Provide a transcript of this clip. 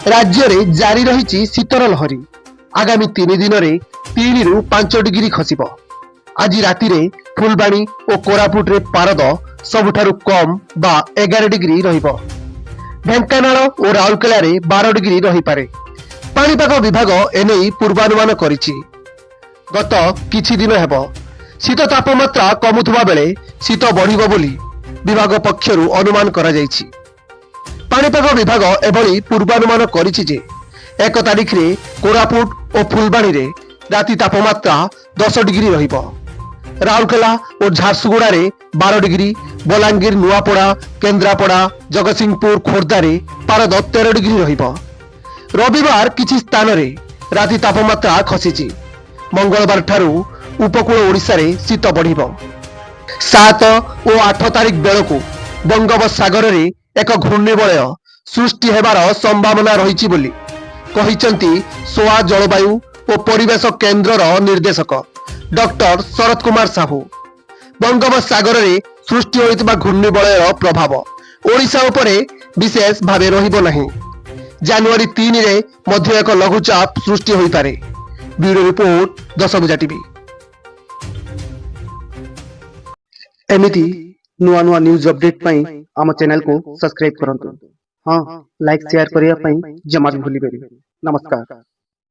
राज्य में जारी रही शीतर लहरी आगामी 3 दिन में 3 रु 5 डिग्री खसिब। आज राति रे फुलबाणी और कोरापुट रे पारद सबुठारु कम बा 11 डिग्री रहिबो। ढेंकानाल और राउरकेला रे 12 डिग्री रही पारे। पाणीपाग विभाग एने पूर्वानुमान करिछि। गत किछि दिन हेबो शीत तापमात्रा कमुथुबा बेले शीत बढ़िबो बोली विभाग पक्षरु अनुमान करा जायछि। पाणीपाग विभाग एभली पूर्वानुमान करिछि जे 1 तारिख रे कोरापुट और फुलबाणी रे राति तापमात्रा 10 डिग्री रहिबो। राउरकेला और झारसुगुड़ा रे 12 डिग्री, बलांगीर, नुआपड़ा, केन्द्रापड़ा, जगतसिंहपुर, खोर्धा रे पारद 13 डिग्री रहिबो। रविवार किछि स्थान रे राति तापमात्रा खसिछि। मंगलवार ठारू उपकूल ओडिशा रे शीत बढ़िबो। 7 और 8 तारिख बेलकु बंगोपसागर रे एक घूर्णिबलय सृष्टि हेबार संभावना रहिछि बोली कहिसंती सोआ जलवायु और परिवेश केन्द्रर निर्देशक डॉक्टर शरद कुमार साहू। बंगोपसागर रे सृष्टि होइतबा घूर्णिबलयर प्रभाव ओडिशा उपरे विशेष भावे रहिबो नहीं। जनवरी 3 रे मध्य एक लघुचाप सृष्टि होई पारे। ब्यूरो रिपोर्ट 10 भुजा टीवी। एमिति नुआ नुआ न्यूज अपडेट पई आम चैनल को सब्सक्राइब करंतु। हां लाइक शेयर करिया पई जमा भूली बेरी। नमस्कार।